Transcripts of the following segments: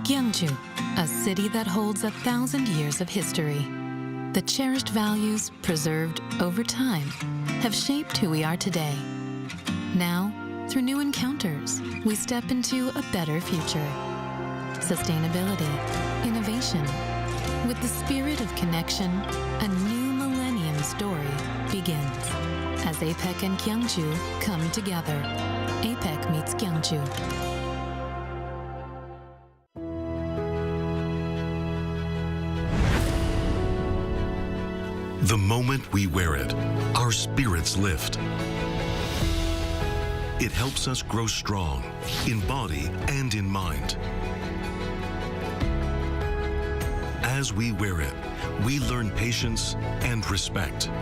Gyeongju, a city that holds 1,000 years of history. The cherished values, preserved over time, have shaped who we are today. Now, through new encounters, we step into a better future. Sustainability, innovation. With the spirit of connection, a new millennium story begins. As APEC and Gyeongju come together. APEC meets Gyeongju. The moment we wear it, our spirits lift. It helps us grow strong in body and in mind. As we wear it, we learn patience and respect.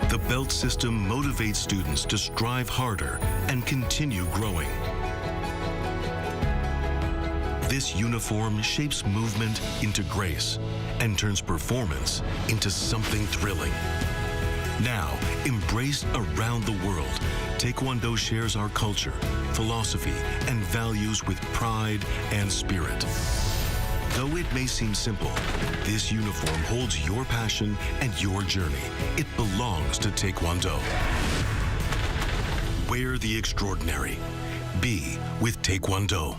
The belt system motivates students to strive harder and continue growing. This uniform shapes movement into grace and turns performance into something thrilling. Now, embraced around the world, Taekwondo shares our culture, philosophy, and values with pride and spirit. Though it may seem simple, this uniform holds your passion and your journey. It belongs to Taekwondo. Wear the extraordinary. Be with Taekwondo.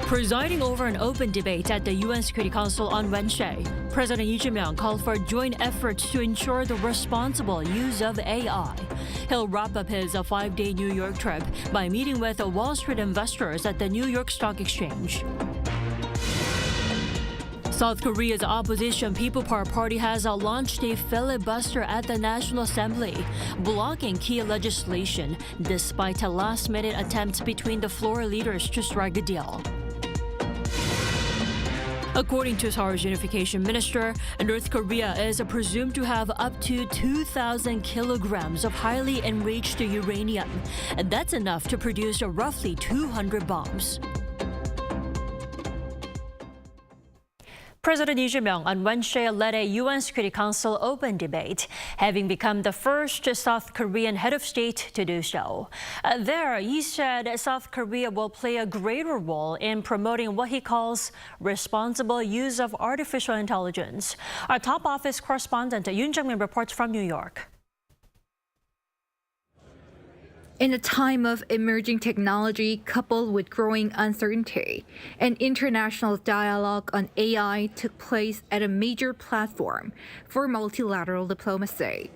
Presiding over an open debate at the UN Security Council on Wednesday, President Lee Jae-myung called for joint efforts to ensure the responsible use of AI. He'll wrap up his 5-day New York trip by meeting with Wall Street investors at the New York Stock Exchange. South Korea's opposition People Power Party has launched a filibuster at the National Assembly, blocking key legislation despite a last-minute attempt between the floor leaders to strike a deal. According to Seoul's Unification Minister, North Korea is presumed to have up to 2,000 kilograms of highly enriched uranium. That's enough to produce roughly 200 bombs. President Lee Jae-myung on Wednesday led a UN Security Council open debate, having become the first South Korean head of state to do so. There, he said South Korea will play a greater role in promoting what he calls responsible use of artificial intelligence. Our top office correspondent Yoon Jung-min reports from New York. In a time of emerging technology coupled with growing uncertainty, an international dialogue on AI took place at a major platform for multilateral diplomacy.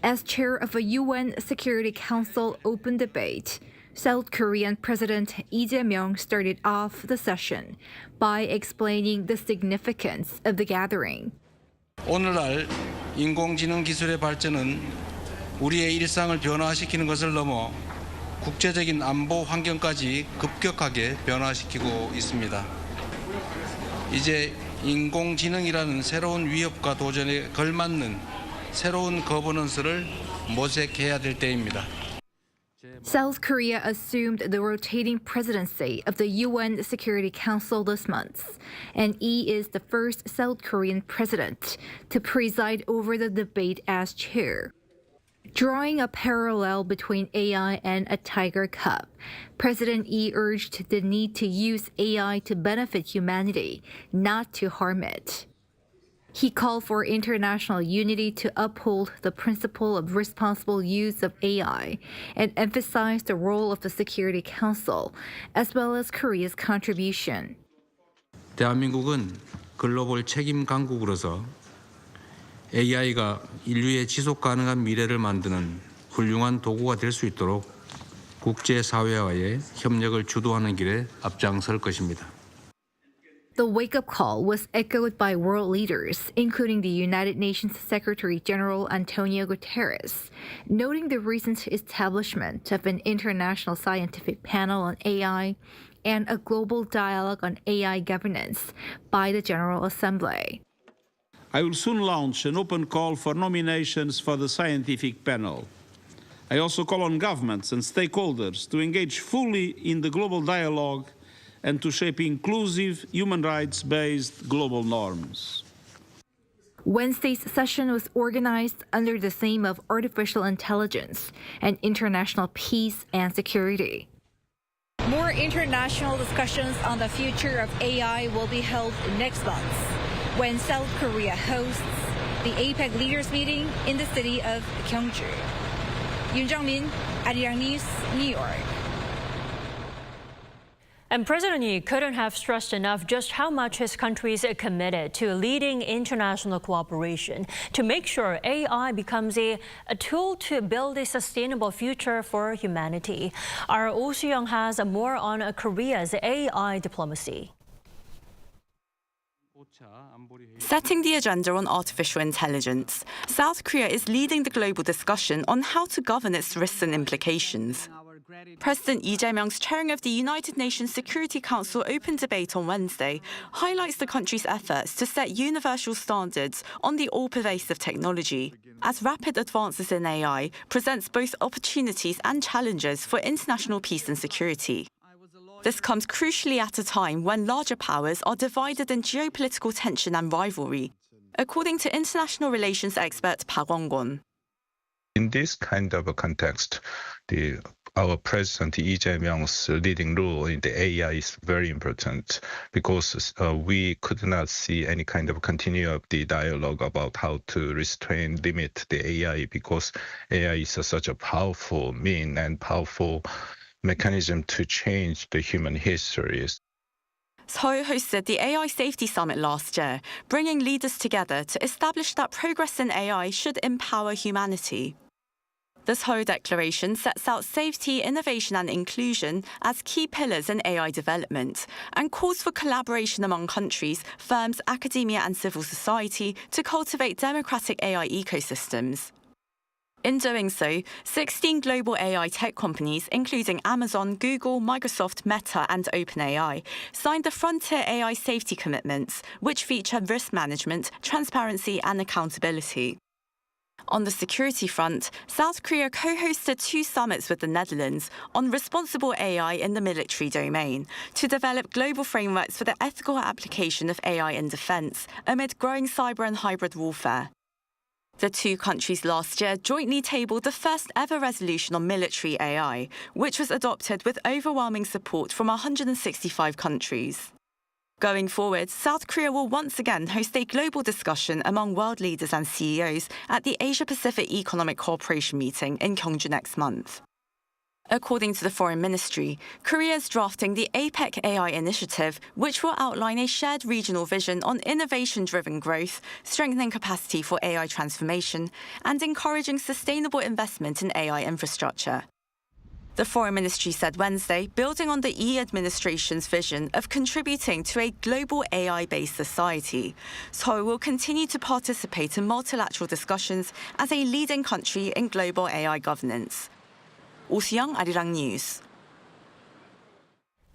As chair of a UN Security Council open debate, South Korean President Lee Jae-myung started off the session by explaining the significance of the gathering. 오늘날 인공지능 기술의 발전은 우리의 일상을 변화시키는 것을 넘어 국제적인 안보 환경까지 급격하게 변화시키고 있습니다. 이제 인공지능이라는 새로운 위협과 도전에 걸맞는 새로운 거버넌스를 모색해야 될 때입니다. South Korea assumed the rotating presidency of the UN Security Council this month, and Lee is the first South Korean president to preside over the debate as chair. Drawing a parallel between AI and a tiger cub, President Lee urged the need to use AI to benefit humanity, not to harm it. He called for international unity to uphold the principle of responsible use of AI and emphasized the role of the Security Council, as well as Korea's contribution. 대한민국은 글로벌 책임 강국으로서 AI가 인류의 지속 가능한 미래를 만드는 훌륭한 도구가 될 수 있도록 국제사회와의 협력을 주도하는 길에 앞장설 것입니다. The wake-up call was echoed by world leaders, including the United Nations Secretary-General Antonio Guterres, noting the recent establishment of an international scientific panel on AI and a global dialogue on AI governance by the General Assembly. I will soon launch an open call for nominations for the scientific panel. I also call on governments and stakeholders to engage fully in the global dialogue and to shape inclusive, human rights-based global norms. Wednesday's session was organized under the theme of artificial intelligence and international peace and security. More international discussions on the future of AI will be held next month, when South Korea hosts the APEC leaders meeting in the city of Gyeongju. Yoon Jung-min, Arirang News, New York. And President Lee couldn't have stressed enough just how much his country is committed to leading international cooperation to make sure AI becomes a tool to build a sustainable future for humanity. Our Oh Soo-young has more on Korea's AI diplomacy. Setting the agenda on artificial intelligence, South Korea is leading the global discussion on how to govern its risks and implications. President Lee Jae-myung's chairing of the United Nations Security Council open debate on Wednesday highlights the country's efforts to set universal standards on the all-pervasive technology, as rapid advances in AI presents both opportunities and challenges for international peace and security. This comes crucially at a time when larger powers are divided in geopolitical tension and rivalry, according to international relations expert Park Won-kwon. In this kind of a context, our President Lee Jae-myung's leading role in the AI is very important because we could not see any kind of continue of the dialogue about how to restrain, limit the AI because AI is such a powerful mean and powerful mechanism to change the human histories. Seoul hosted the AI Safety Summit last year, bringing leaders together to establish that progress in AI should empower humanity. The Seoul Declaration sets out safety, innovation and inclusion as key pillars in AI development and calls for collaboration among countries, firms, academia and civil society to cultivate democratic AI ecosystems. In doing so, 16 global AI tech companies, including Amazon, Google, Microsoft, Meta, and OpenAI, signed the Frontier AI Safety Commitments, which feature risk management, transparency, and accountability. On the security front, South Korea co-hosted 2 summits with the Netherlands on responsible AI in the military domain to develop global frameworks for the ethical application of AI in defense amid growing cyber and hybrid warfare. The 2 countries last year jointly tabled the first ever resolution on military AI, which was adopted with overwhelming support from 165 countries. Going forward, South Korea will once again host a global discussion among world leaders and CEOs at the Asia-Pacific Economic Cooperation meeting in Gyeongju next month. According to the Foreign Ministry, Korea is drafting the APEC AI initiative, which will outline a shared regional vision on innovation-driven growth, strengthening capacity for AI transformation, and encouraging sustainable investment in AI infrastructure. The Foreign Ministry said Wednesday, building on the Lee administration's vision of contributing to a global AI-based society, Seoul will continue to participate in multilateral discussions as a leading country in global AI governance. Oh Soo-young, Arirang News.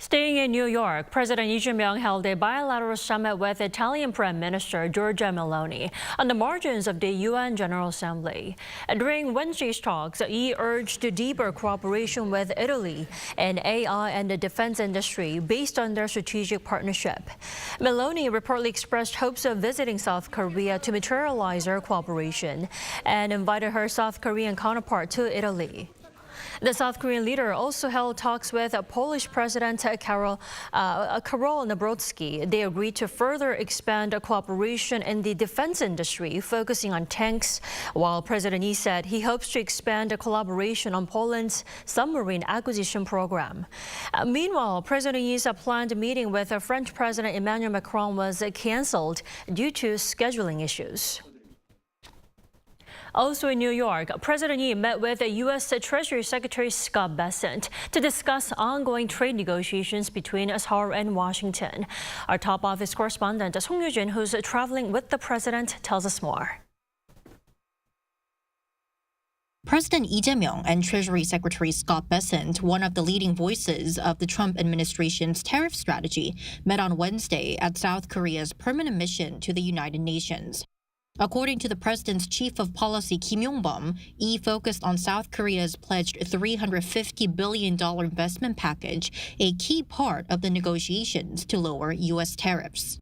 Staying in New York, President Lee Jae-myung held a bilateral summit with Italian Prime Minister Giorgia Meloni on the margins of the UN General Assembly. During Wednesday's talks, Lee urged deeper cooperation with Italy in AI and the defense industry based on their strategic partnership. Meloni reportedly expressed hopes of visiting South Korea to materialize their cooperation and invited her South Korean counterpart to Italy. The South Korean leader also held talks with Polish President Karol Nawrocki. They agreed to further expand cooperation in the defense industry, focusing on tanks, while President Lee said he hopes to expand the collaboration on Poland's submarine acquisition program. Meanwhile, President Lee's planned meeting with French President Emmanuel Macron was canceled due to scheduling issues. Also in New York, President Lee met with U.S. Treasury Secretary Scott Bessent to discuss ongoing trade negotiations between Seoul and Washington. Our top office correspondent, Song Yoo-jin, who's traveling with the president, tells us more. President Lee Jae-myung and Treasury Secretary Scott Bessent, one of the leading voices of the Trump administration's tariff strategy, met on Wednesday at South Korea's permanent mission to the United Nations. According to the president's chief of policy, Kim Yong-bum, Lee focused on South Korea's pledged $350 billion investment package, a key part of the negotiations to lower U.S. tariffs.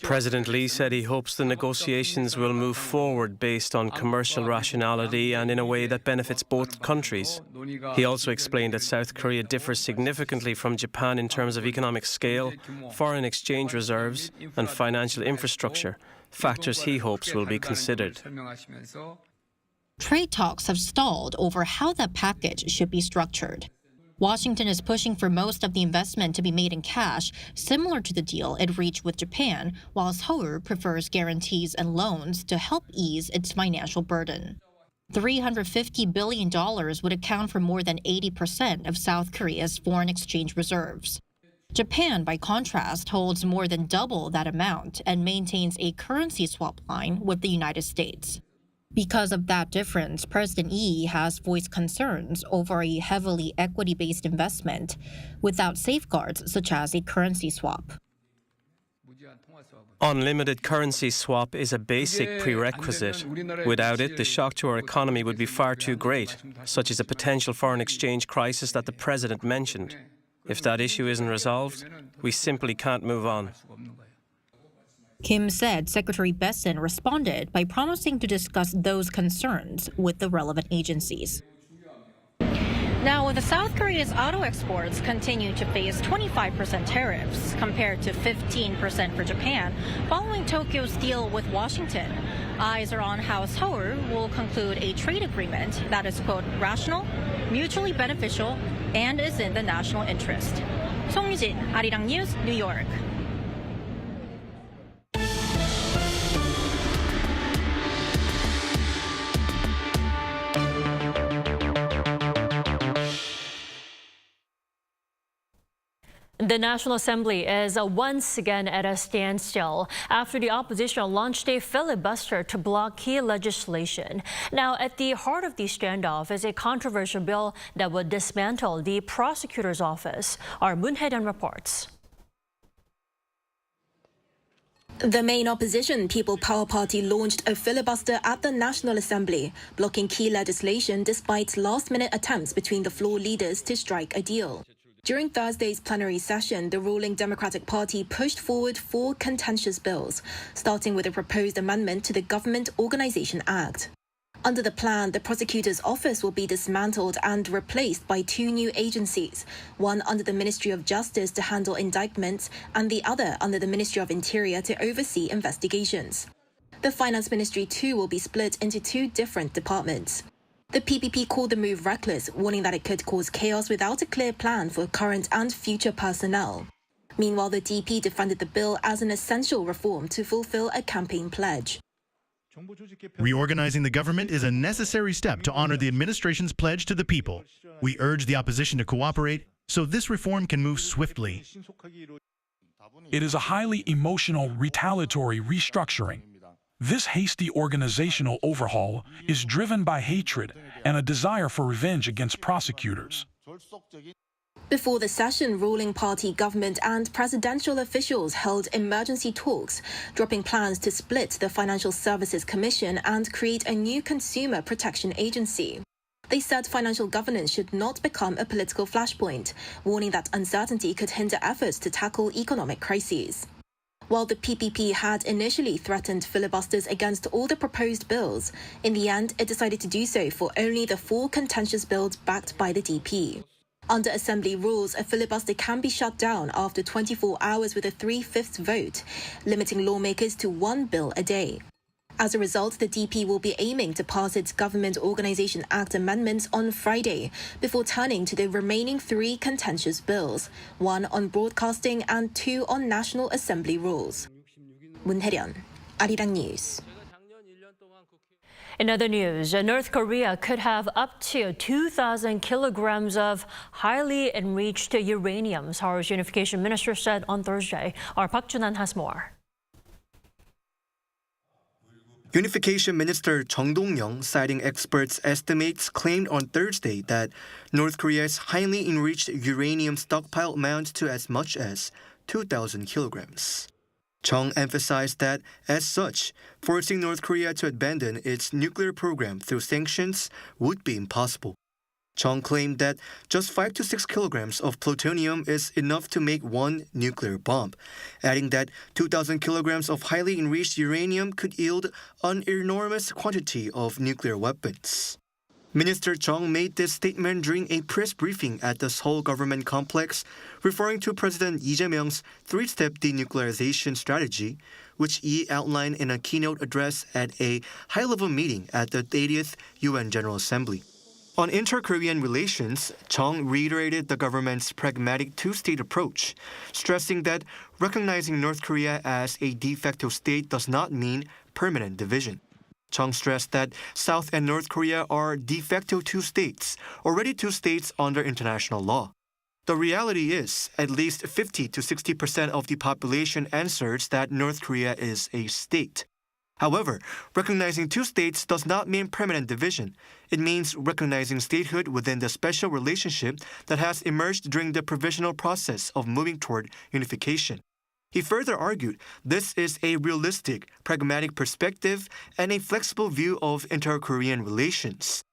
President Lee said he hopes the negotiations will move forward based on commercial rationality and in a way that benefits both countries. He also explained that South Korea differs significantly from Japan in terms of economic scale, foreign exchange reserves, and financial infrastructure, factors he hopes will be considered. Trade talks have stalled over how that package should be structured. Washington is pushing for most of the investment to be made in cash, similar to the deal it reached with Japan, while Seoul prefers guarantees and loans to help ease its financial burden. $350 billion would account for more than 80% of South Korea's foreign exchange reserves. Japan, by contrast, holds more than double that amount and maintains a currency swap line with the United States. Because of that difference, President Lee has voiced concerns over a heavily equity-based investment without safeguards such as a currency swap. Unlimited currency swap is a basic prerequisite. Without it, the shock to our economy would be far too great, such as a potential foreign exchange crisis that the president mentioned. If that issue isn't resolved, we simply can't move on. Kim said Secretary Bessent responded by promising to discuss those concerns with the relevant agencies. Now, the South Korea's auto exports continue to face 25% tariffs compared to 15% for Japan, following Tokyo's deal with Washington. Eyes are on how Seoul will conclude a trade agreement that is, quote, rational, mutually beneficial, and is in the national interest. Song Yoo-jin, Arirang News, New York. The National Assembly is once again at a standstill after the opposition launched a filibuster to block key legislation. Now, at the heart of the standoff is a controversial bill that would dismantle the prosecutor's office. Our Moon Hae-ryun reports. The main opposition, People Power Party, launched a filibuster at the National Assembly, blocking key legislation despite last-minute attempts between the floor leaders to strike a deal. During Thursday's plenary session, the ruling Democratic Party pushed forward 4 contentious bills, starting with a proposed amendment to the Government Organization Act. Under the plan, the prosecutor's office will be dismantled and replaced by 2 new agencies, one under the Ministry of Justice to handle indictments and the other under the Ministry of Interior to oversee investigations. The Finance Ministry too will be split into 2 different departments. The PPP called the move reckless, warning that it could cause chaos without a clear plan for current and future personnel. Meanwhile, the DP defended the bill as an essential reform to fulfill a campaign pledge. Reorganizing the government is a necessary step to honor the administration's pledge to the people. We urge the opposition to cooperate so this reform can move swiftly. It is a highly emotional, retaliatory restructuring. This hasty organizational overhaul is driven by hatred and a desire for revenge against prosecutors. Before the session, ruling party government and presidential officials held emergency talks, dropping plans to split the Financial Services Commission and create a new consumer protection agency. They said financial governance should not become a political flashpoint, warning that uncertainty could hinder efforts to tackle economic crises. While the PPP had initially threatened filibusters against all the proposed bills, in the end it decided to do so for only the 4 contentious bills backed by the DP. Under Assembly rules, a filibuster can be shut down after 24 hours with a 3/5 vote, limiting lawmakers to 1 bill a day. As a result, the DP will be aiming to pass its Government Organization Act amendments on Friday, before turning to the remaining 3 contentious bills, 1 on broadcasting and 2 on National Assembly rules. 문혜련, Arirang News. In other news, North Korea could have up to 2,000 kilograms of highly enriched uranium, Seoul's Unification Minister said on Thursday. Our Park Junan has more. Unification Minister Chung Dong-young, citing experts' estimates, claimed on Thursday that North Korea's highly enriched uranium stockpile amounts to as much as 2,000 kilograms. Chung emphasized that, as such, forcing North Korea to abandon its nuclear program through sanctions would be impossible. Chung claimed that just 5 to 6 kilograms of plutonium is enough to make 1 nuclear bomb, adding that 2,000 kilograms of highly enriched uranium could yield an enormous quantity of nuclear weapons. Minister Chung made this statement during a press briefing at the Seoul government complex, referring to President Lee Jae-myung's 3-step denuclearization strategy, which Lee outlined in a keynote address at a high-level meeting at the 80th UN General Assembly. On inter-Korean relations, Chung reiterated the government's pragmatic 2-state approach, stressing that recognizing North Korea as a de facto state does not mean permanent division. Chung stressed that South and North Korea are de facto 2 states, already 2 states under international law. The reality is, at least 50 to 60% of the population answers that North Korea is a state. However, recognizing 2 states does not mean permanent division. It means recognizing statehood within the special relationship that has emerged during the provisional process of moving toward unification. He further argued this is a realistic, pragmatic perspective and a flexible view of inter-Korean relations.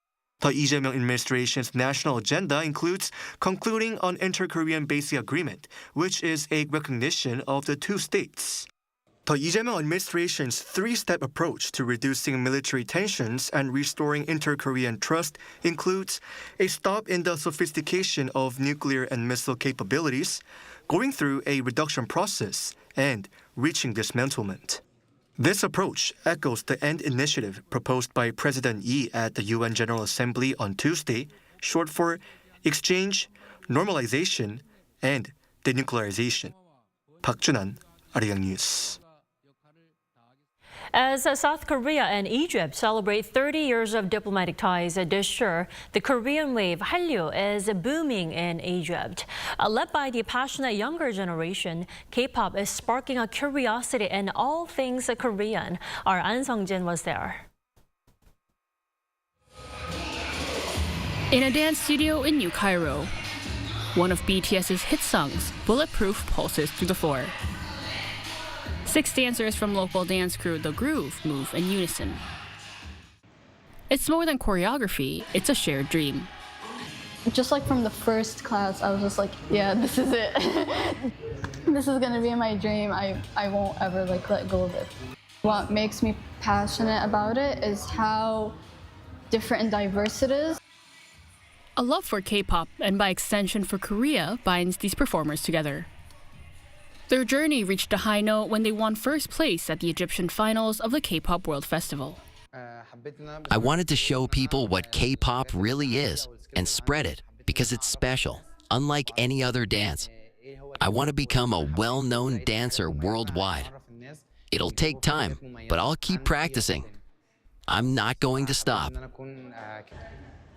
The Lee Jae-myung administration's national agenda includes concluding an inter-Korean basic agreement, which is a recognition of the 2 states. The Lee Jae-myung administration's 3-step approach to reducing military tensions and restoring inter-Korean trust includes a stop in the sophistication of nuclear and missile capabilities, going through a reduction process, and reaching dismantlement. This approach echoes the END initiative proposed by President Lee at the UN General Assembly on Tuesday, short for Exchange, Normalization, and Denuclearization. Park Junan, Arirang News. As South Korea and Egypt celebrate 30 years of diplomatic ties this year, the Korean wave Hallyu is booming in Egypt. Led by the passionate younger generation, K-pop is sparking a curiosity in all things Korean. Our An Sung-jin was there. In a dance studio in New Cairo, one of BTS's hit songs, Bulletproof, pulses through the floor. 6 dancers from local dance crew The Groove move in unison. It's more than choreography, it's a shared dream. Just like from the first class, I was just like, yeah, this is it. This is gonna be my dream. I won't ever let go of it. What makes me passionate about it is how different and diverse it is. A love for K-pop, and by extension for Korea, binds these performers together. Their journey reached a high note when they won first place at the Egyptian finals of the K-pop World Festival. I wanted to show people what K-pop really is and spread it because it's special, unlike any other dance. I want to become a well-known dancer worldwide. It'll take time, but I'll keep practicing. I'm not going to stop.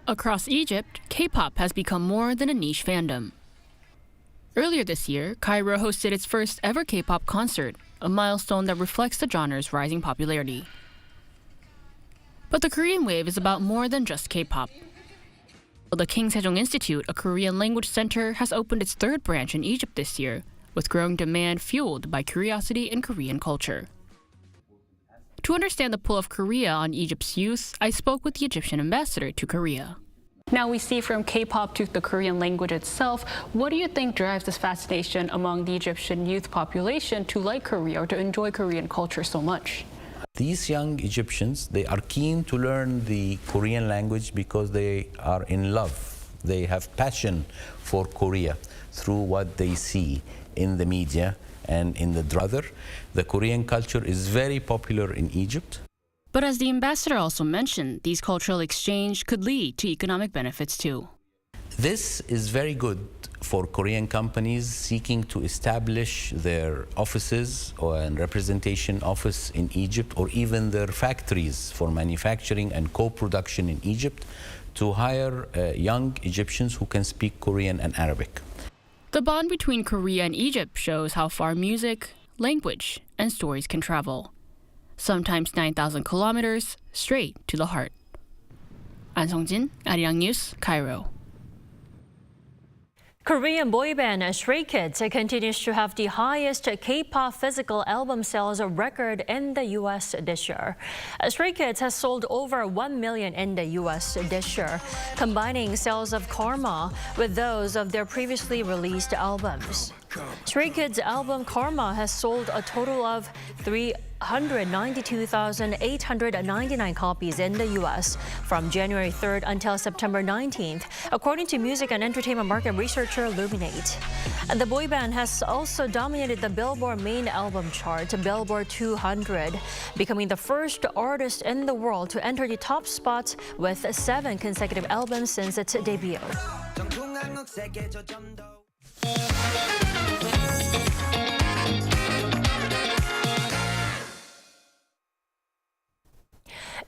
Across Egypt, K-pop has become more than a niche fandom. Earlier this year, Cairo hosted its first ever K-pop concert, a milestone that reflects the genre's rising popularity. But the Korean wave is about more than just K-pop. The King Sejong Institute, a Korean language center, has opened its third branch in Egypt this year, with growing demand fueled by curiosity in Korean culture. To understand the pull of Korea on Egypt's youth, I spoke with the Egyptian ambassador to Korea. Now we see from K-pop to the Korean language itself, what do you think drives this fascination among the Egyptian youth population to like Korea or to enjoy Korean culture so much? These young Egyptians, they are keen to learn the Korean language because they are in love. They have passion for Korea through what they see in the media and in the drama. The Korean culture is very popular in Egypt. But as the ambassador also mentioned, these cultural exchange could lead to economic benefits too. This is very good for Korean companies seeking to establish their offices or a representation office in Egypt, or even their factories for manufacturing and co-production in Egypt, to hire young Egyptians who can speak Korean and Arabic. The bond between Korea and Egypt shows how far music, language, and stories can travel. Sometimes 9,000 kilometers straight to the heart. An Sung-jin, Arirang News, Cairo. Korean boy band Stray Kids continues to have the highest K-pop physical album sales record in the U.S. this year. Stray Kids has sold over 1 million in the U.S. this year, combining sales of Karma with those of their previously released albums. Stray Kids' album Karma has sold a total of 392,899 copies in the U.S. from January 3rd until September 19th, according to music and entertainment market researcher Luminate. And the boy band has also dominated the Billboard main album chart, Billboard 200, becoming the first artist in the world to enter the top spot with 7 consecutive albums since its debut.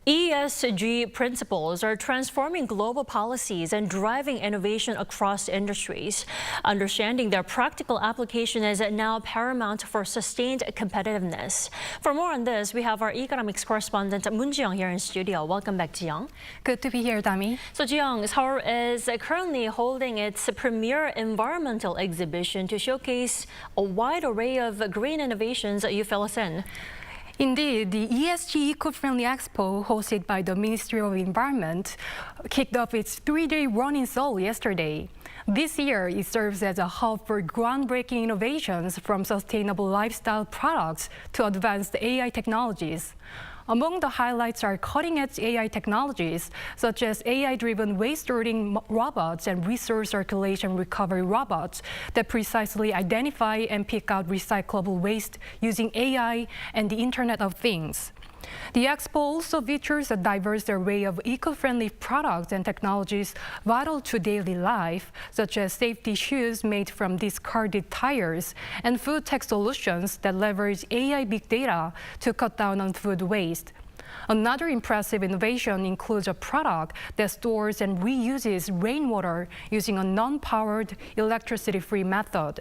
ESG principles are transforming global policies and driving innovation across industries. Understanding their practical application is now paramount for sustained competitiveness. For more on this, we have our economics correspondent Moon Ji-young here in studio. Welcome back, Ji-young. Good to be here, Dami. So, Ji-young, Seoul is currently holding its premier environmental exhibition to showcase a wide array of green innovations. You fill us in. Indeed, the ESG Eco-Friendly Expo, hosted by the Ministry of Environment, kicked off its 3-day run in Seoul yesterday. This year, it serves as a hub for groundbreaking innovations from sustainable lifestyle products to advanced AI technologies. Among the highlights are cutting-edge AI technologies, such as AI-driven waste sorting robots and resource circulation recovery robots that precisely identify and pick out recyclable waste using AI and the Internet of Things. The expo also features a diverse array of eco-friendly products and technologies vital to daily life, such as safety shoes made from discarded tires and food tech solutions that leverage AI big data to cut down on food waste. Another impressive innovation includes a product that stores and reuses rainwater using a non-powered, electricity-free method.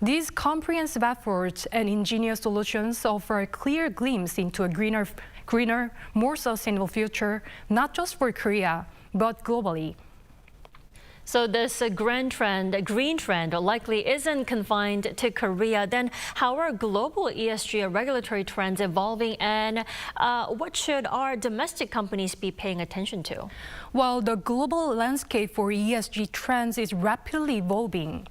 These comprehensive efforts and ingenious solutions offer a clear glimpse into a greener, more sustainable future, not just for Korea, but globally. So this green trend likely isn't confined to Korea. Then how are global ESG regulatory trends evolving, and what should our domestic companies be paying attention to? Well, the global landscape for ESG trends is rapidly evolving.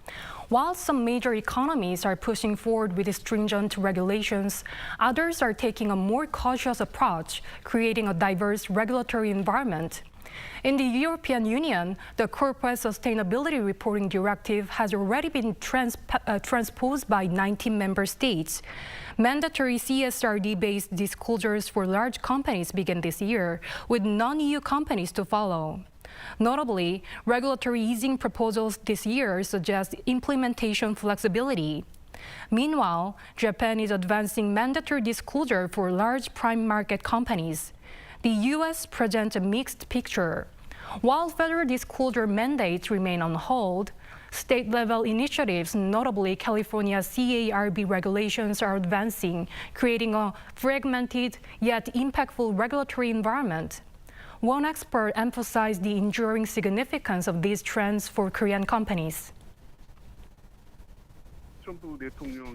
While some major economies are pushing forward with stringent regulations, others are taking a more cautious approach, creating a diverse regulatory environment. In the European Union, the Corporate Sustainability Reporting Directive has already been transposed by 19 member states. Mandatory CSRD-based disclosures for large companies begin this year, with non-EU companies to follow. Notably, regulatory easing proposals this year suggest implementation flexibility. Meanwhile, Japan is advancing mandatory disclosure for large prime market companies. The U.S. presents a mixed picture. While federal disclosure mandates remain on hold, state-level initiatives, notably California's CARB regulations, are advancing, creating a fragmented yet impactful regulatory environment. One expert emphasized the enduring significance of these trends for Korean companies.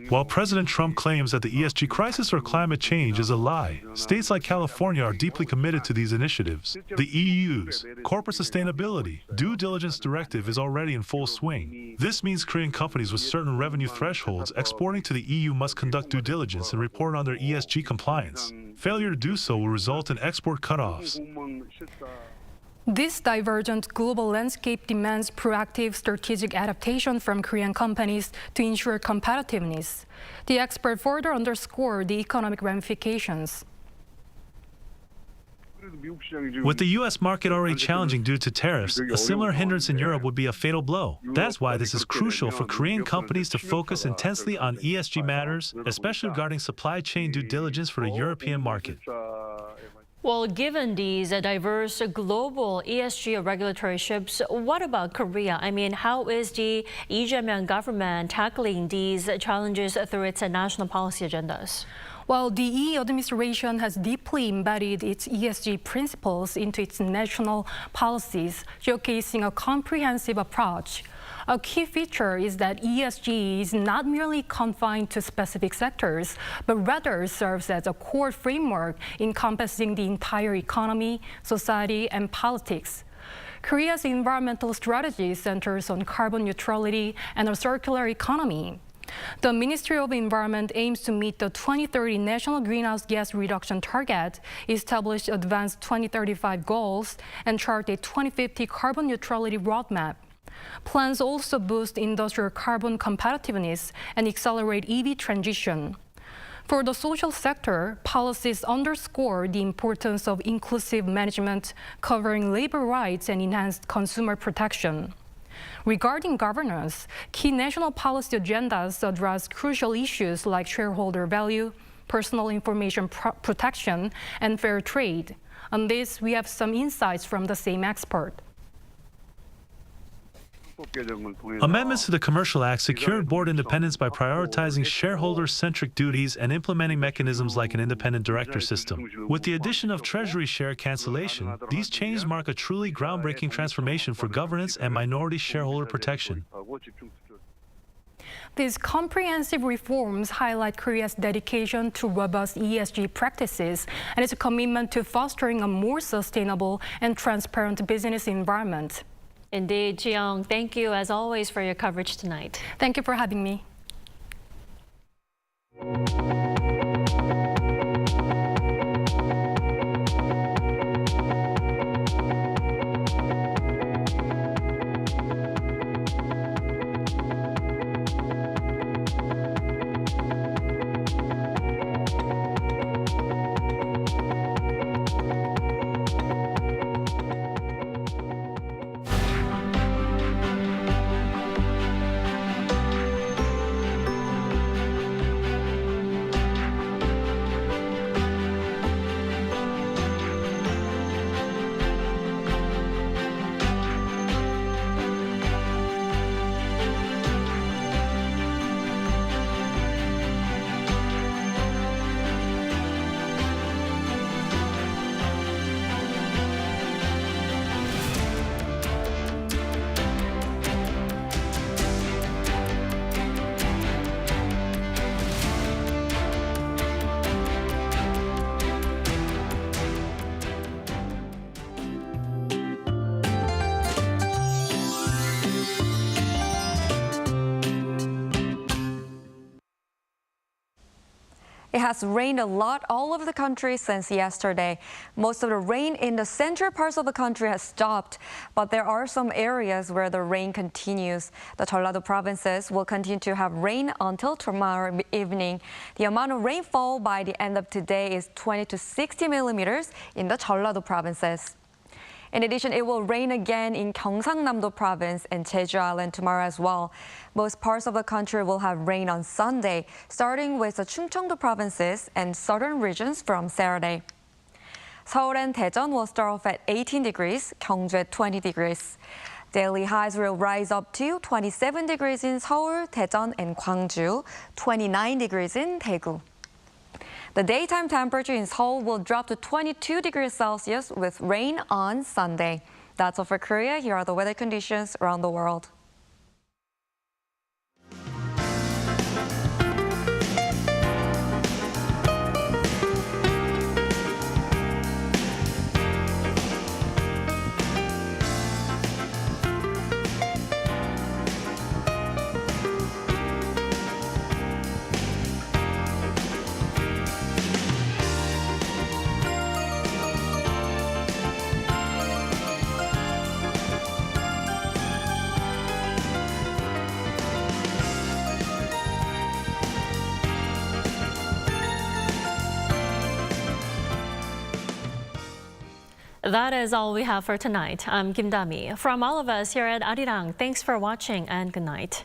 While President Trump claims that the ESG crisis or climate change is a lie, states like California are deeply committed to these initiatives. The EU's Corporate Sustainability Due Diligence Directive is already in full swing. This means Korean companies with certain revenue thresholds exporting to the EU must conduct due diligence and report on their ESG compliance. Failure to do so will result in export cutoffs. This divergent global landscape demands proactive strategic adaptation from Korean companies to ensure competitiveness. The expert further underscored the economic ramifications. With the U.S. market already challenging due to tariffs, a similar hindrance in Europe would be a fatal blow. That's why this is crucial for Korean companies to focus intensely on ESG matters, especially regarding supply chain due diligence for the European market. Well, given these diverse global ESG regulatory shifts, what about Korea? I mean, how is the Lee Jae-myung government tackling these challenges through its national policy agendas? Well, the Lee administration has deeply embedded its ESG principles into its national policies, showcasing a comprehensive approach. A key feature is that ESG is not merely confined to specific sectors, but rather serves as a core framework encompassing the entire economy, society, and politics. Korea's environmental strategy centers on carbon neutrality and a circular economy. The Ministry of Environment aims to meet the 2030 national greenhouse gas reduction target, establish advanced 2035 goals, and chart a 2050 carbon neutrality roadmap. Plans also boost industrial carbon competitiveness and accelerate EV transition. For the social sector, policies underscore the importance of inclusive management, covering labor rights and enhanced consumer protection. Regarding governance, key national policy agendas address crucial issues like shareholder value, personal information protection, and fair trade. On this, we have some insights from the same expert. Amendments to the Commercial Act secured board independence by prioritizing shareholder-centric duties and implementing mechanisms like an independent director system. With the addition of treasury share cancellation, these changes mark a truly groundbreaking transformation for governance and minority shareholder protection. These comprehensive reforms highlight Korea's dedication to robust ESG practices and its commitment to fostering a more sustainable and transparent business environment. Indeed, Jeong, thank you as always for your coverage tonight. Thank you for having me. It has rained a lot all over the country since yesterday. Most of the rain in the central parts of the country has stopped, but there are some areas where the rain continues. The Jeolla-do provinces will continue to have rain until tomorrow evening. The amount of rainfall by the end of today is 20 to 60 millimeters in the Jeolla-do provinces. In addition, it will rain again in Gyeongsangnam-do province and Jeju Island tomorrow as well. Most parts of the country will have rain on Sunday, starting with the Chungcheong-do provinces and southern regions from Saturday. Seoul and Daejeon will start off at 18 degrees, Gyeongju 20 degrees. Daily highs will rise up to 27 degrees in Seoul, Daejeon, and Gwangju, 29 degrees in Daegu. The daytime temperature in Seoul will drop to 22 degrees Celsius with rain on Sunday. That's all for Korea. Here are the weather conditions around the world. That is all we have for tonight. I'm Kim Da-mi. From all of us here at Arirang, thanks for watching and good night.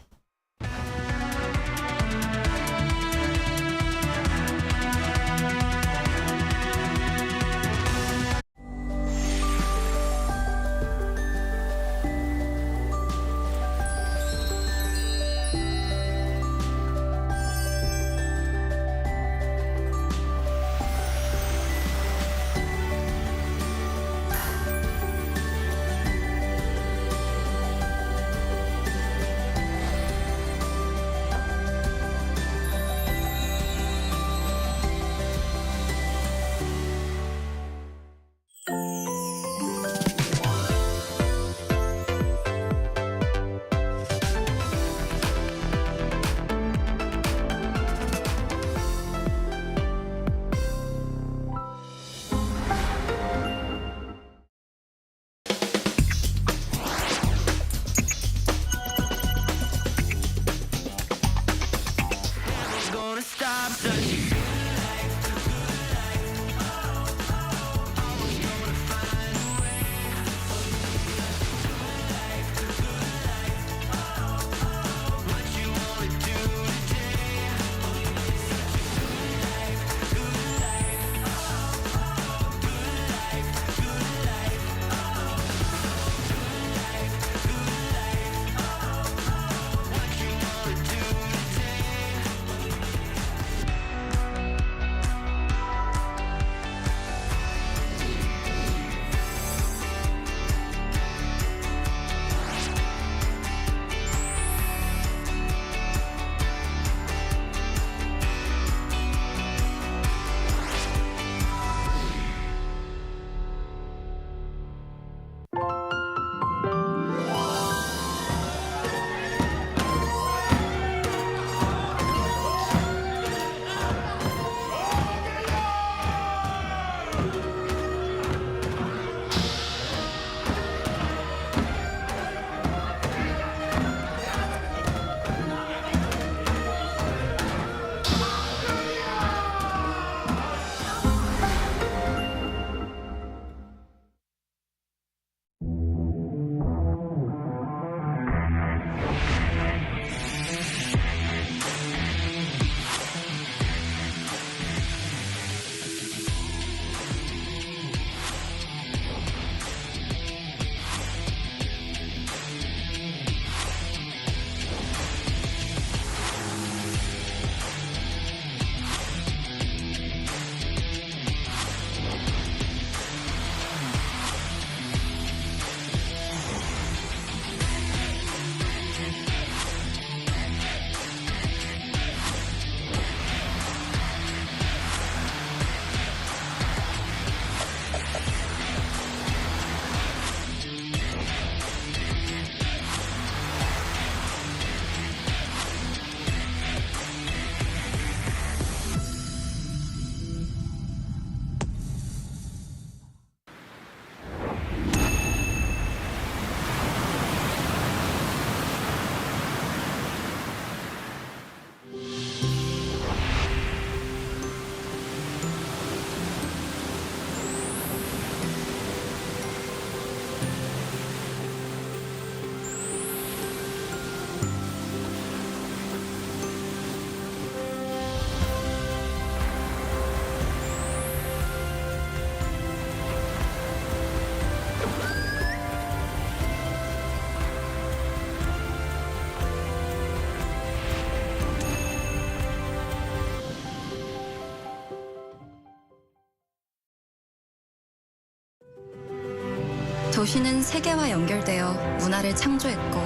도시는 세계와 연결되어 문화를 창조했고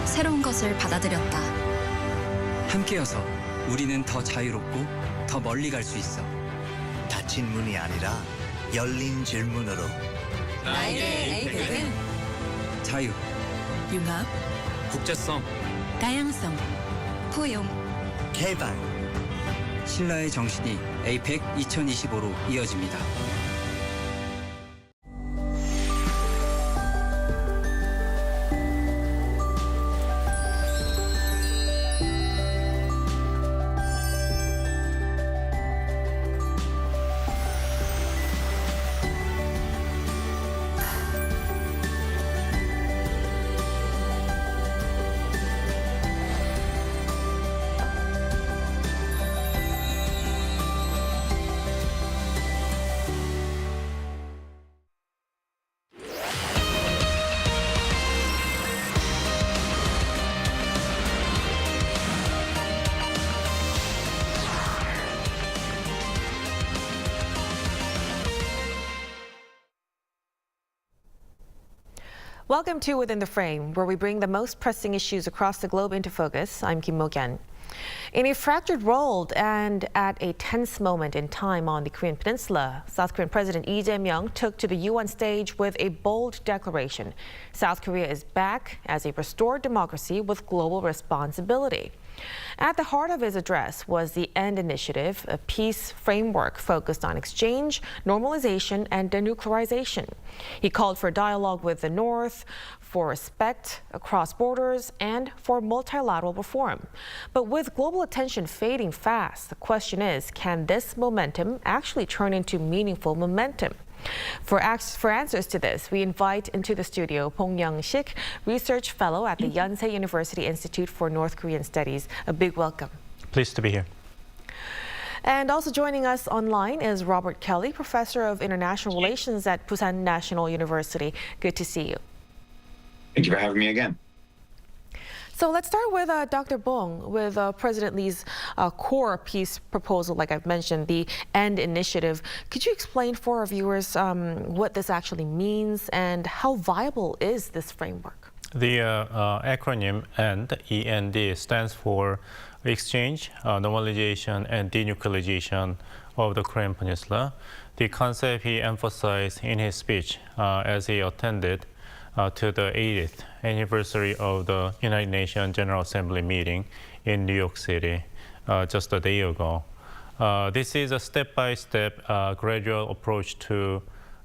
새로운 것을 받아들였다. 함께여서 우리는 더 자유롭고 더 멀리 갈 수 있어. 닫힌 문이 아니라 열린 질문으로. 나에게 에이펙은 자유, 융합, 국제성, 다양성, 포용, 개발. 신라의 정신이 에이펙 2025로 이어집니다. Welcome to Within the Frame, where we bring the most pressing issues across the globe into focus. I'm Kim Mo-kyun. In a fractured world and at a tense moment in time on the Korean Peninsula, South Korean President Lee Jae-myung took to the UN stage with a bold declaration. South Korea is back as a restored democracy with global responsibility. At the heart of his address was the END Initiative, a peace framework focused on exchange, normalization, and denuclearization. He called for dialogue with the North, for respect across borders, and for multilateral reform. But with global attention fading fast, the question is, can this momentum actually turn into meaningful momentum? For answers to this, we invite into the studio Bong Young-sik, Research Fellow at the Yonsei University Institute for North Korean Studies. A big welcome. Pleased to be here. And also joining us online is Robert Kelly, Professor of International Relations at Busan National University. Good to see you. Thank you for having me again. So let's start with Dr. Bong, with President Lee's core peace proposal, like I've mentioned, the END Initiative. Could you explain for our viewers what this actually means and how viable is this framework? The acronym END stands for Exchange, Normalization, and Denuclearization of the Korean Peninsula. The concept he emphasized in his speech as he attended to the 80th anniversary of the United Nations General Assembly meeting in New York City just a day ago. This is a step-by-step gradual approach to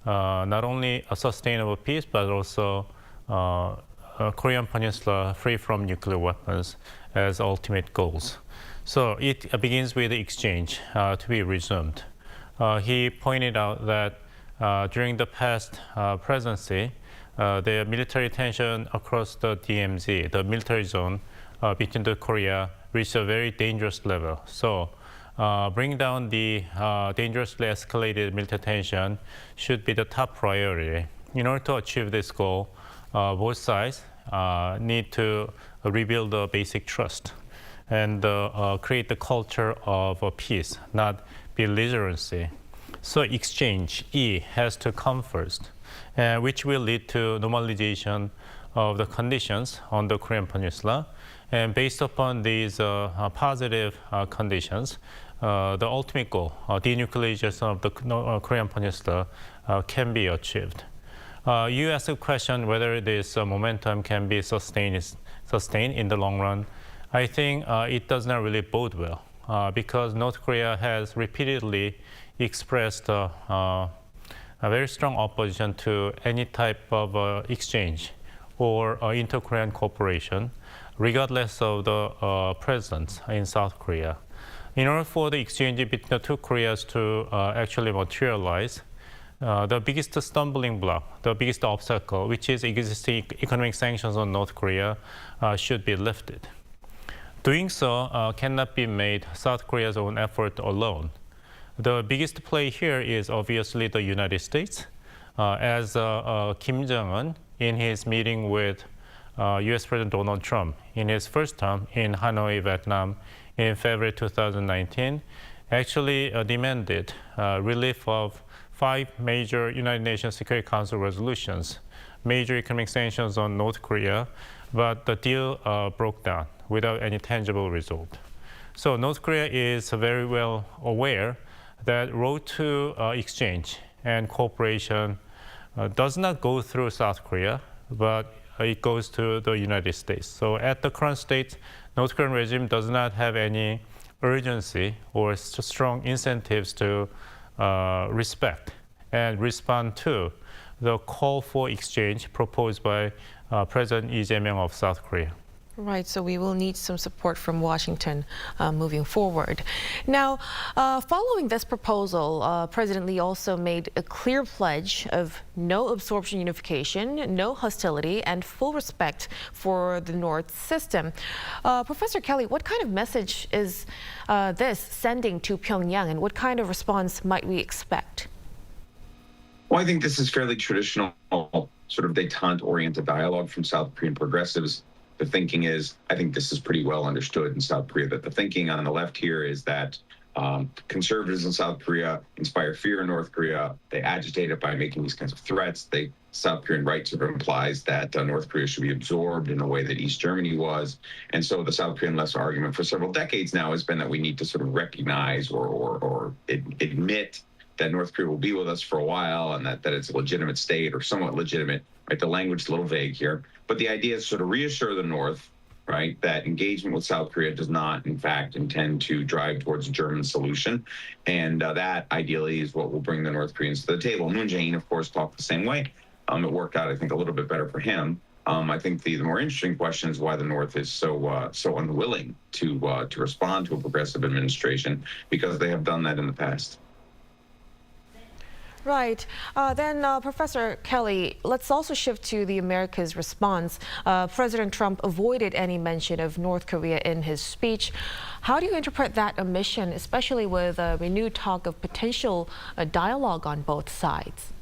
not only a sustainable peace, but also a Korean Peninsula free from nuclear weapons as ultimate goals. So it begins with the exchange to be resumed. He pointed out that during the past presidency, the military tension across the DMZ, the military zone between the Korea, reached a very dangerous level. So bring down the dangerously escalated military tension should be the top priority. In order to achieve this goal, both sides need to rebuild the basic trust and create the culture of peace, not belligerency. So exchange, E, has to come first, which will lead to normalization of the conditions on the Korean Peninsula. And based upon these positive conditions, the ultimate goal, denuclearization of the Korean Peninsula, can be achieved. You asked a question whether this momentum can be sustained in the long run. I think it does not really bode well because North Korea has repeatedly expressed a very strong opposition to any type of exchange or inter-Korean cooperation, regardless of the presidents in South Korea. In order for the exchange between the two Koreas to actually materialize, the biggest stumbling block, the biggest obstacle, which is existing economic sanctions on North Korea, should be lifted. Doing so cannot be made South Korea's own effort alone. The biggest play here is obviously the United States, as Kim Jong-un, in his meeting with U.S. President Donald Trump in his first term in Hanoi, Vietnam, in February 2019, actually demanded relief of 5 major United Nations Security Council resolutions, major economic sanctions on North Korea, but the deal broke down without any tangible result. So North Korea is very well aware that road to exchange and cooperation does not go through South Korea, but it goes to the United States. So at the current state, North Korean regime does not have any urgency or strong incentives to respect and respond to the call for exchange proposed by President Lee Jae-myung of South Korea. Right, so we will need some support from Washington moving forward. Now, following this proposal, President Lee also made a clear pledge of no absorption unification, no hostility, and full respect for the North system. Professor Kelly, what kind of message is this sending to Pyongyang, and what kind of response might we expect? Well, I think this is fairly traditional, sort of détente-oriented dialogue from South Korean progressives. The thinking is, I think this is pretty well understood in South Korea, that the thinking on the left here is that conservatives in South Korea inspire fear in North Korea. They agitate it by making these kinds of threats. South Korean right sort of implies that North Korea should be absorbed in a way that East Germany was. And so the South Korean left's argument for several decades now has been that we need to sort of recognize or admit that North Korea will be with us for a while and that it's a legitimate state or somewhat legitimate. Right, the language is a little vague here, but the idea is sort of reassure the North, right, that engagement with South Korea does not, in fact, intend to drive towards a German solution, and that ideally is what will bring the North Koreans to the table. Moon Jae-in, of course, talked the same way. It worked out, I think, a little bit better for him. I think the more interesting question is why the North is so unwilling to respond to a progressive administration, because they have done that in the past. Right. Then, Professor Kelly, let's also shift to the America's response. President Trump avoided any mention of North Korea in his speech. How do you interpret that omission, especially with renewed talk of potential dialogue on both sides?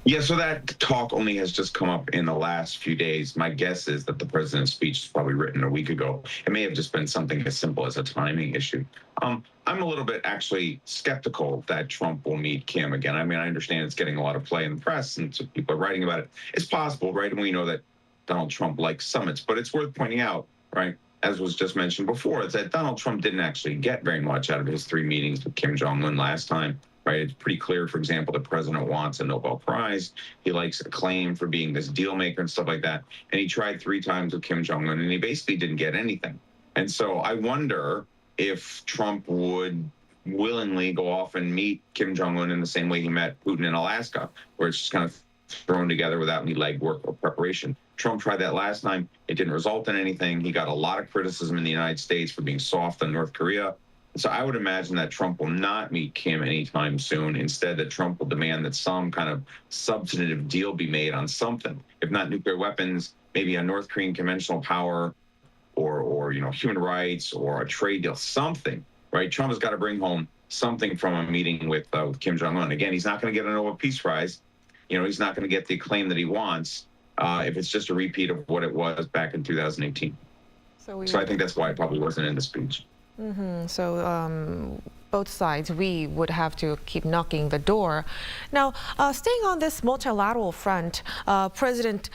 Yeah, so that talk only has just come up in the last few days. My guess is that the president's speech was probably written a week ago. It may have just been something as simple as a timing issue. I'm a little bit actually skeptical that Trump will meet Kim again. I mean, I understand it's getting a lot of play in the press and so people are writing about it. It's possible, right? And we know that Donald Trump likes summits, but it's worth pointing out, right, as was just mentioned before, is that Donald Trump didn't actually get very much out of his 3 meetings with Kim Jong-un last time. Right, it's pretty clear, for example, the president wants a Nobel Prize. He likes acclaim for being this deal maker and stuff like that. And he tried 3 times with Kim Jong-un, and he basically didn't get anything. And so I wonder if Trump would willingly go off and meet Kim Jong-un in the same way he met Putin in Alaska, where it's just kind of thrown together without any legwork or preparation. Trump tried that last time. It didn't result in anything. He got a lot of criticism in the United States for being soft on North Korea. So I would imagine that Trump will not meet Kim anytime soon. Instead, that Trump will demand that some kind of substantive deal be made on something, if not nuclear weapons, maybe a North Korean conventional power, or human rights, or a trade deal, something. Right? Trump has got to bring home something from a meeting with Kim Jong-un. Again, he's not going to get a Nobel Peace Prize. He's not going to get the acclaim that he wants if it's just a repeat of what it was back in 2018. So I think that's why it probably wasn't in the speech. So both sides, we would have to keep knocking the door. Now, staying on this multilateral front, President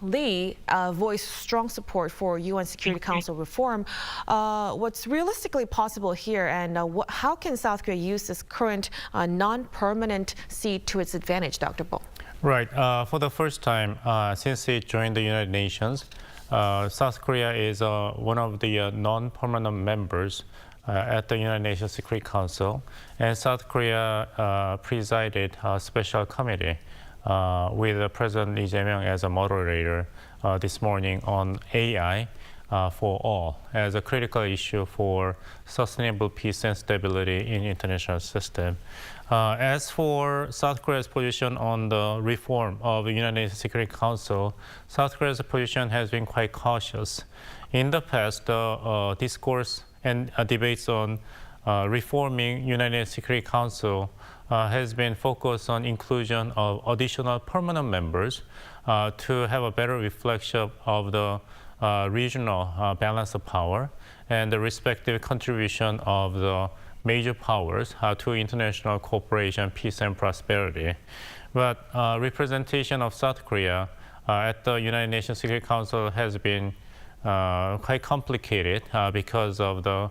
Lee voiced strong support for UN Security Council reform. What's realistically possible here, and how can South Korea use this current non-permanent seat to its advantage, Dr. Bo? Right. For the first time since it joined the United Nations, South Korea is one of the non-permanent members at the United Nations Security Council, and South Korea presided a special committee with President Lee Jae-myung as a moderator this morning on AI for all as a critical issue for sustainable peace and stability in international system. As for South Korea's position on the reform of the United Nations Security Council, South Korea's position has been quite cautious. In the past, discourse and debates on reforming United Nations Security Council has been focused on inclusion of additional permanent members to have a better reflection of the regional balance of power and the respective contribution of the major powers to international cooperation, peace, and prosperity. But representation of South Korea at the United Nations Security Council has been quite complicated because of the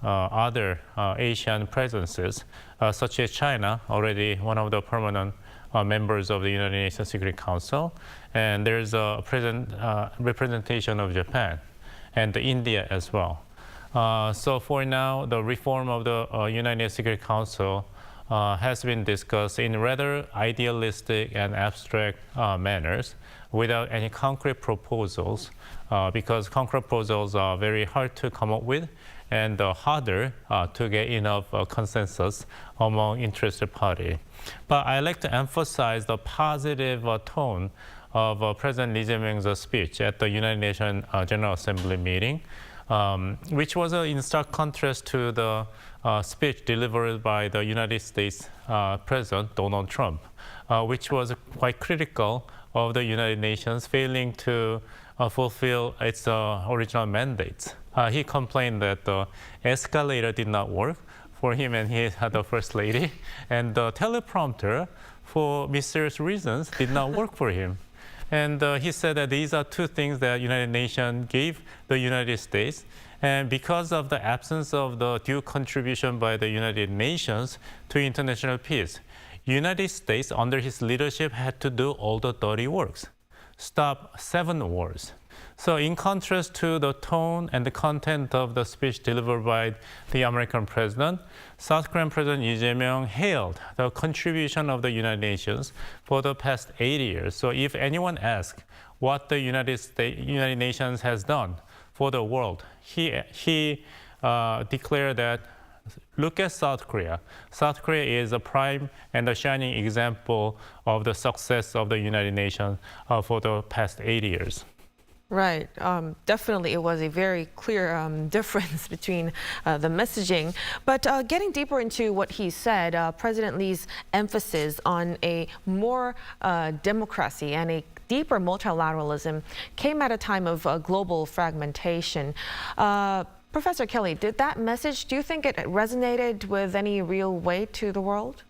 other Asian presences, such as China, already one of the permanent members of the United Nations Security Council, and there's a representation of Japan and India as well. So for now, the reform of the United Nations Security Council has been discussed in rather idealistic and abstract manners without any concrete proposals, because concrete proposals are very hard to come up with and harder to get enough consensus among interested parties. But I like to emphasize the positive tone of President Lee Jae-myung's speech at the United Nations General Assembly meeting, which was in stark contrast to the speech delivered by the United States President Donald Trump, which was quite critical of the United Nations failing to fulfill its original mandates. He complained that the escalator did not work for him and the First Lady, and the teleprompter, for mysterious reasons, did not work for him. And he said that these are two things that United Nations gave the United States, and because of the absence of the due contribution by the United Nations to international peace, United States, under his leadership, had to do all the dirty works, stop 7 wars. So in contrast to the tone and the content of the speech delivered by the American president, South Korean President Lee Jae-myung hailed the contribution of the United Nations for the past 8 years. So if anyone asks what the United Nations has done for the world, he declared that, look at South Korea. South Korea is a prime and a shining example of the success of the United Nations for the past 8 years. Right. Definitely, it was a very clear difference between the messaging. But getting deeper into what he said, President Lee's emphasis on a more democracy and a deeper multilateralism came at a time of global fragmentation. Professor Kelly, did that message, do you think it resonated with any real weight to the world?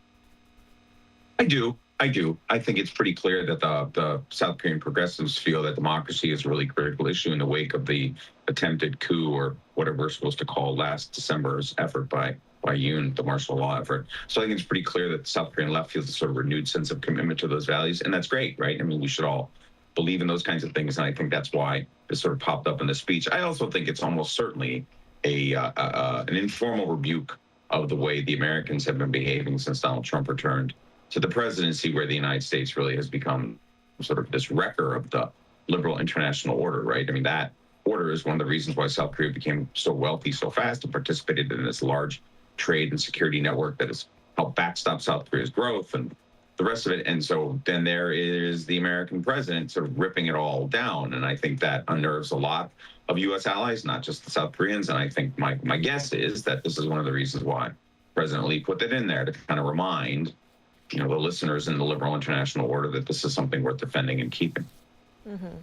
I do. I think it's pretty clear that the South Korean progressives feel that democracy is a really critical issue in the wake of the attempted coup, or whatever we're supposed to call last December's effort by Yoon, the martial law effort. So I think it's pretty clear that the South Korean left feels a sort of renewed sense of commitment to those values, and that's great, right? I mean, we should all believe in those kinds of things, and I think that's why it sort of popped up in the speech. I also think it's almost certainly an informal rebuke of the way the Americans have been behaving since Donald Trump returned to the presidency, where the United States really has become sort of this wrecker of the liberal international order, right? I mean, that order is one of the reasons why South Korea became so wealthy so fast and participated in this large trade and security network that has helped backstop South Korea's growth and the rest of it. And so then there is the American president sort of ripping it all down. And I think that unnerves a lot of U.S. allies, not just the South Koreans. And I think my guess is that this is one of the reasons why President Lee put that in there, to kind of remind the listeners in the liberal international order that this is something worth defending and keeping.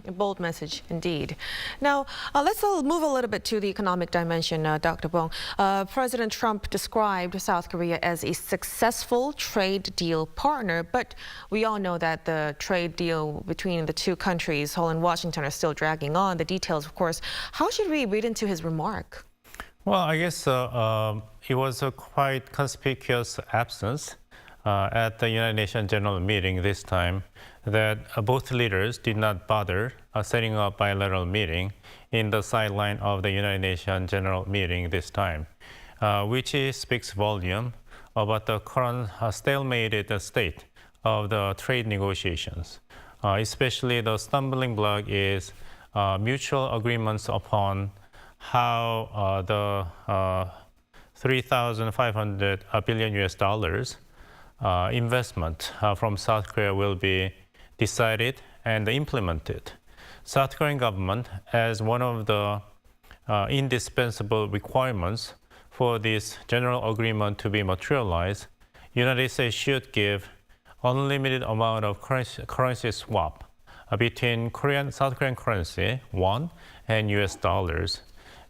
A bold message indeed. Now, let's move a little bit to the economic dimension, Dr. Bong. President Trump described South Korea as a successful trade deal partner, but we all know that the trade deal between the two countries, Seoul and Washington, are still dragging on. The details, of course. How should we read into his remark? Well, I guess it was a quite conspicuous absence at the United Nations General Meeting this time, that both leaders did not bother setting up bilateral meeting in the sideline of the United Nations General Meeting this time, which speaks volume about the current stalemated state of the trade negotiations. Especially the stumbling block is mutual agreements upon how the 3,500 billion US dollars investment from South Korea will be decided and implemented. South Korean government, as one of the indispensable requirements for this general agreement to be materialized, United States should give unlimited amount of currency swap between South Korean currency, won, and US dollars.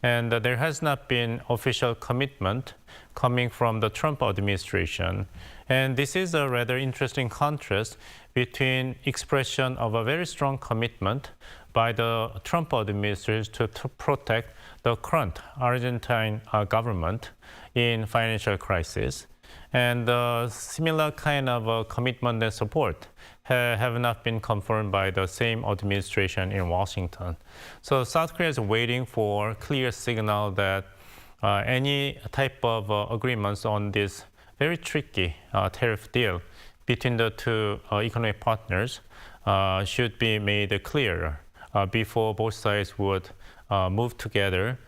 And there has not been official commitment coming from the Trump administration. And this is a rather interesting contrast between expression of a very strong commitment by the Trump administration to protect the current Argentine government in financial crisis, and similar kind of commitment and support have not been confirmed by the same administration in Washington. So South Korea is waiting for clear signal that any type of agreements on this very tricky tariff deal between the two economic partners should be made clearer before both sides would move together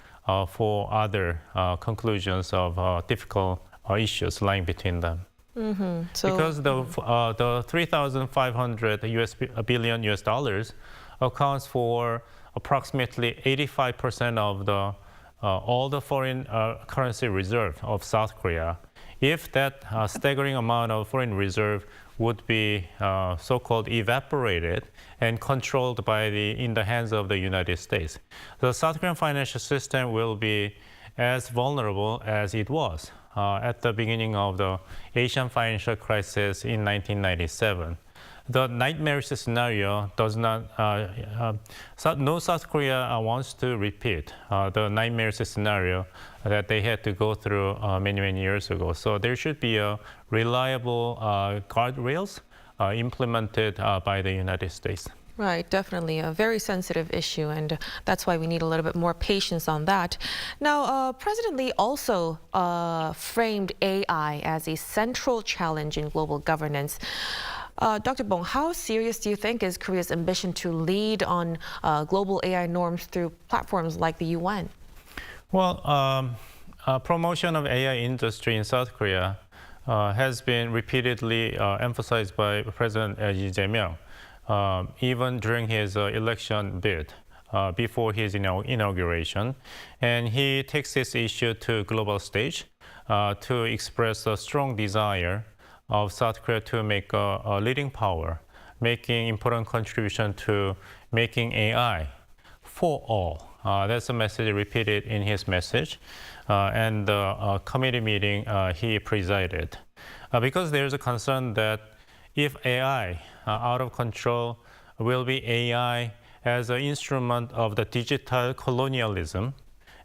for other conclusions of difficult issues lying between them. Because the 3,500 billion US dollars accounts for approximately 85% of the all the foreign currency reserve of South Korea. If that staggering amount of foreign reserve would be so-called evaporated and controlled in the hands of the United States, the South Korean financial system will be as vulnerable as it was at the beginning of the Asian financial crisis in 1997. The nightmarish scenario does not, no South Korea wants to repeat the nightmarish scenario that they had to go through many, many years ago. So there should be a reliable guardrails implemented by the United States. Right, definitely a very sensitive issue, and that's why we need a little bit more patience on that. Now, President Lee also framed AI as a central challenge in global governance. Dr. Bong, how serious do you think is Korea's ambition to lead on global AI norms through platforms like the UN? Well, promotion of AI industry in South Korea has been repeatedly emphasized by President Lee Jae-myung, even during his election bid before his inauguration. And he takes this issue to global stage to express a strong desire of South Korea to make a leading power, making important contribution to making AI for all. That's a message repeated in his message and the committee meeting he presided. Because there's a concern that if AI out of control will be AI as an instrument of the digital colonialism,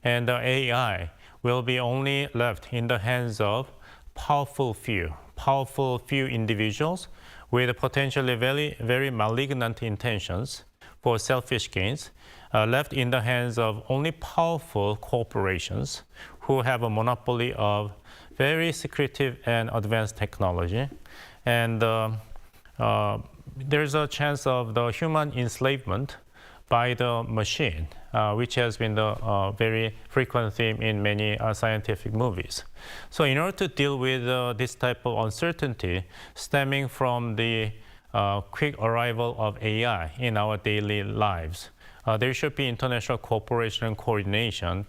and the AI will be only left in the hands of powerful few individuals with potentially very, very malignant intentions for selfish gains, left in the hands of only powerful corporations who have a monopoly of very secretive and advanced technology. And there's a chance of the human enslavement by the machine, which has been the very frequent theme in many scientific movies. So in order to deal with this type of uncertainty stemming from the quick arrival of AI in our daily lives, there should be international cooperation and coordination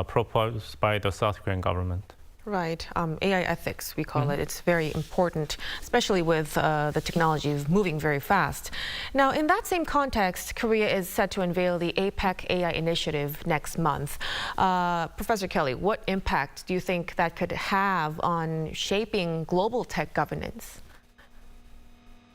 proposed by the South Korean government. Right. AI ethics, we call it. It's very important, especially with the technology moving very fast. Now, in that same context, Korea is set to unveil the APEC AI initiative next month. Professor Kelly, what impact do you think that could have on shaping global tech governance?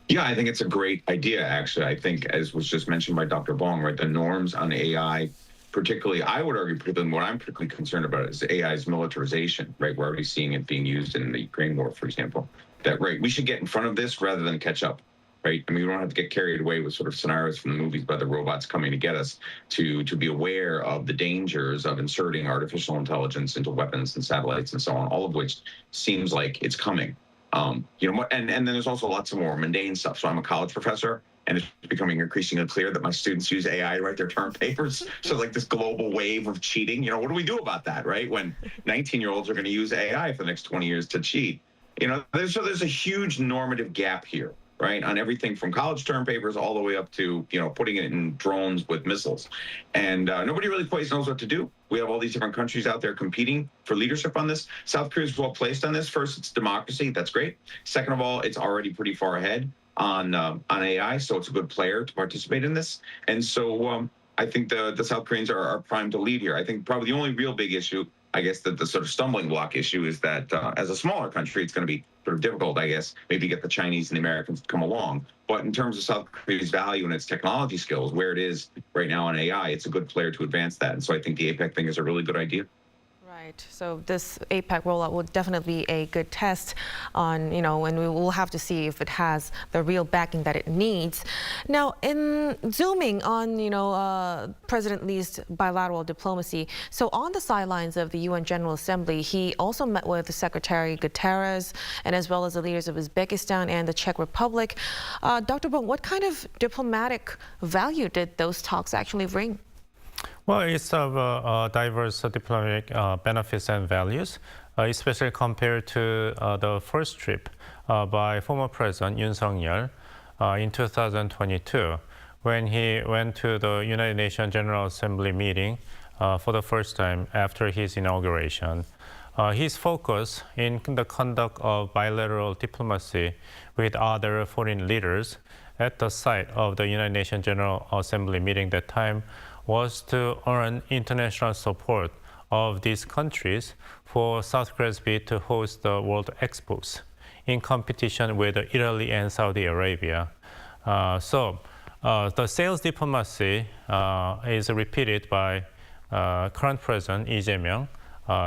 Yeah, I think it's a great idea, actually. I think, as was just mentioned by Dr. Bong, right, the norms on AI, particularly, I would argue, particularly what I'm particularly concerned about is AI's militarization, right? We're already seeing it being used in the Ukraine war, for example. That, right, we should get in front of this rather than catch up, right? I mean, we don't have to get carried away with sort of scenarios from the movies by the robots coming to get us, to be aware of the dangers of inserting artificial intelligence into weapons and satellites and so on, all of which seems like it's coming. You know, and then there's also lots of more mundane stuff. So I'm a college professor, and it's becoming increasingly clear that my students use AI to write their term papers. So like this global wave of cheating, you know, what do we do about that, right? When 19-year-olds are going to use AI for the next 20 years to cheat. You know, there's a huge normative gap here, right? On everything from college term papers all the way up to, you know, putting it in drones with missiles. And nobody really quite knows what to do. We have all these different countries out there competing for leadership on this. South Korea is well placed on this. First, it's democracy. That's great. Second of all, it's already pretty far ahead on AI, so it's a good player to participate in this. And so I think the South Koreans are primed to lead here. I think probably the only real big issue I guess that the sort of stumbling block issue is that as a smaller country, it's going to be sort of difficult, I guess, maybe get the Chinese and the Americans to come along. But in terms of South Korea's value and its technology skills, where it is right now on AI, it's a good player to advance that. And so I think the APEC thing is a really good idea. Right. So this APEC rollout will definitely be a good test on, and we will have to see if it has the real backing that it needs. Now, in zooming on, President Lee's bilateral diplomacy, so on the sidelines of the UN General Assembly, he also met with Secretary Guterres and as well as the leaders of Uzbekistan and the Czech Republic. Dr. Bong, what kind of diplomatic value did those talks actually bring? Well, it's of diverse diplomatic benefits and values, especially compared to the first trip by former President Yoon Suk-yeol in 2022, when he went to the United Nations General Assembly meeting for the first time after his inauguration. His focus in the conduct of bilateral diplomacy with other foreign leaders at the site of the United Nations General Assembly meeting that time was to earn international support of these countries for South Korea's bid to host the World Expos in competition with Italy and Saudi Arabia. So the sales diplomacy is repeated by current President Lee Jae-myung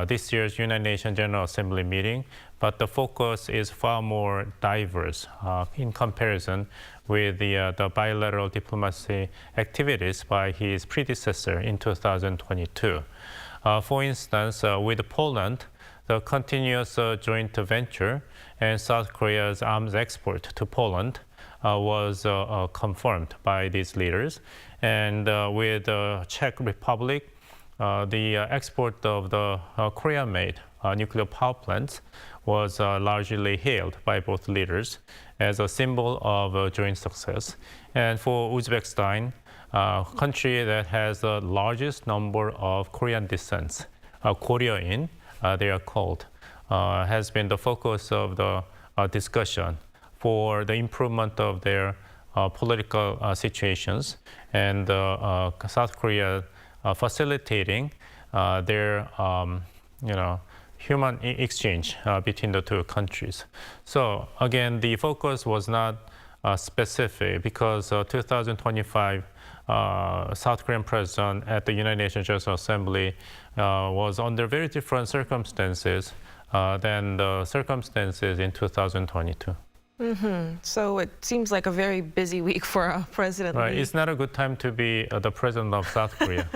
this year's United Nations General Assembly meeting, but the focus is far more diverse in comparison with the bilateral diplomacy activities by his predecessor in 2022. For instance, with Poland, the continuous joint venture and South Korea's arms export to Poland was confirmed by these leaders. And with the Czech Republic, the export of the Korean-made nuclear power plants was largely hailed by both leaders as a symbol of joint success. And for Uzbekistan, a country that has the largest number of Korean descents, Korean, they are called, has been the focus of the discussion for the improvement of their political situations, and South Korea facilitating their human exchange between the two countries. So again, the focus was not specific because 2025 South Korean president at the United Nations General Assembly was under very different circumstances than the circumstances in 2022. So it seems like a very busy week for President Lee. Right, it's not a good time to be the president of South Korea.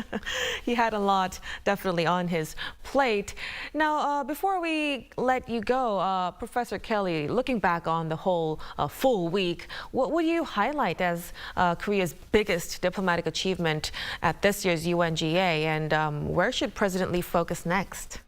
He had a lot definitely on his plate. Now, before we let you go, Professor Kelly, looking back on the whole full week, what would you highlight as Korea's biggest diplomatic achievement at this year's UNGA, and where should President Lee focus next?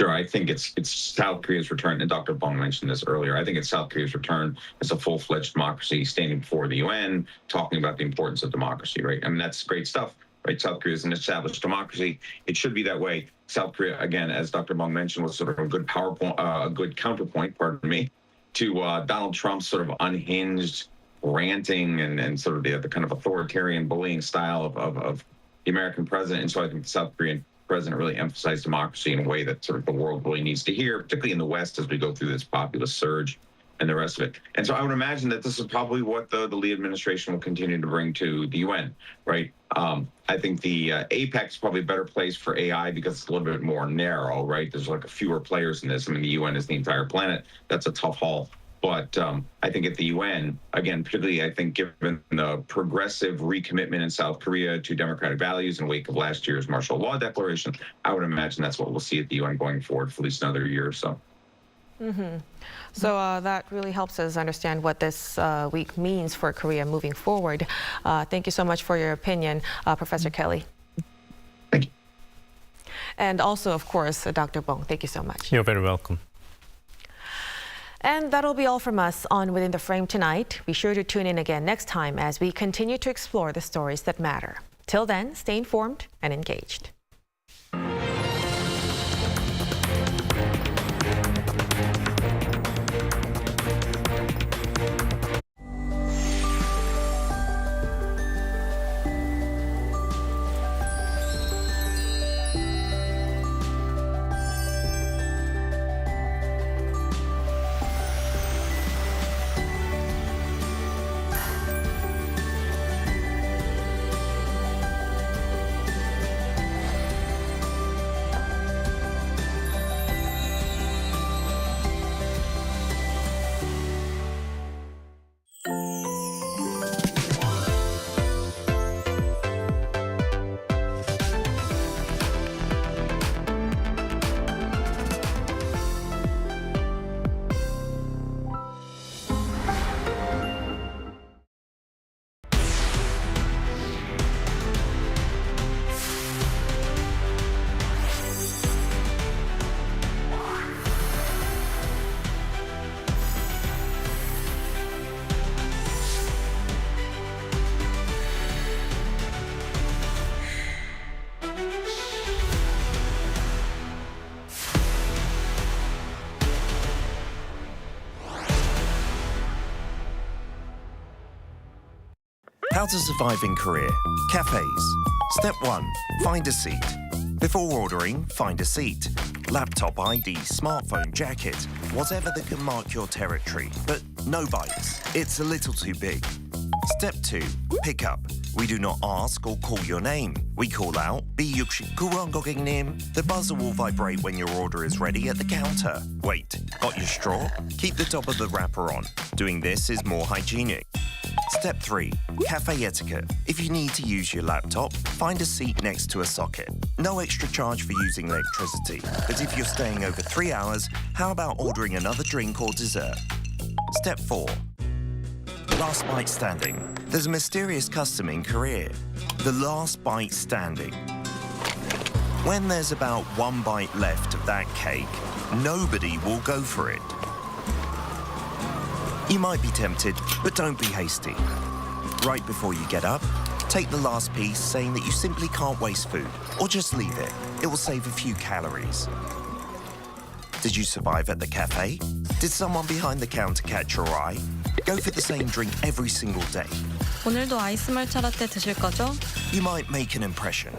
Sure, I think it's South Korea's return, and Dr. Bong mentioned this earlier. I think it's South Korea's return as a full-fledged democracy, standing before the UN, talking about the importance of democracy, right? I mean, that's great stuff, right? South Korea is an established democracy. It should be that way. South Korea, again, as Dr. Bong mentioned, was sort of a good a good counterpoint, pardon me, to Donald Trump's sort of unhinged ranting and sort of the kind of authoritarian bullying style of the American president. And so I think the South Korean president really emphasized democracy in a way that sort of the world really needs to hear, particularly in the West as we go through this populist surge and the rest of it. And so I would imagine that this is probably what the Lee administration will continue to bring to the UN, right? I think the APEC is probably a better place for AI because it's a little bit more narrow, right? There's like fewer players in this. I mean, the UN is the entire planet. That's a tough haul. But I think at the UN, again, particularly, I think given the progressive recommitment in South Korea to democratic values in wake of last year's martial law declaration, I would imagine that's what we'll see at the UN going forward for at least another year or so. So that really helps us understand what this week means for Korea moving forward. Thank you so much for your opinion, Professor Kelly. Thank you. And also, of course, Dr. Bong, thank you so much. You're very welcome. And that'll be all from us on Within the Frame tonight. Be sure to tune in again next time as we continue to explore the stories that matter. Till then, stay informed and engaged. How to survive in Korea. Cafes. Step 1. Find a seat. Before ordering, find a seat. Laptop ID, smartphone, jacket, whatever that can mark your territory, but no bites. It's a little too big. Step 2. Pick up. We do not ask or call your name. We call out, B69 고객님. The buzzer will vibrate when your order is ready at the counter. Wait, got your straw? Keep the top of the wrapper on. Doing this is more hygienic. Step 3. Cafe etiquette. If you need to use your laptop, find a seat next to a socket. No extra charge for using electricity. But if you're staying over 3 hours, how about ordering another drink or dessert? Step 4. Last bite standing. There's a mysterious custom in Korea. The last bite standing. When there's about 1 bite left of that cake, nobody will go for it. You might be tempted, but don't be hasty. Right before you get up, take the last piece, saying that you simply can't waste food, or just leave it. It will save a few calories. Did you survive at the cafe? Did someone behind the counter catch your eye? Go for the same drink every single day. 오늘도 아이스 말차 라떼 드실 거죠? You might make an impression.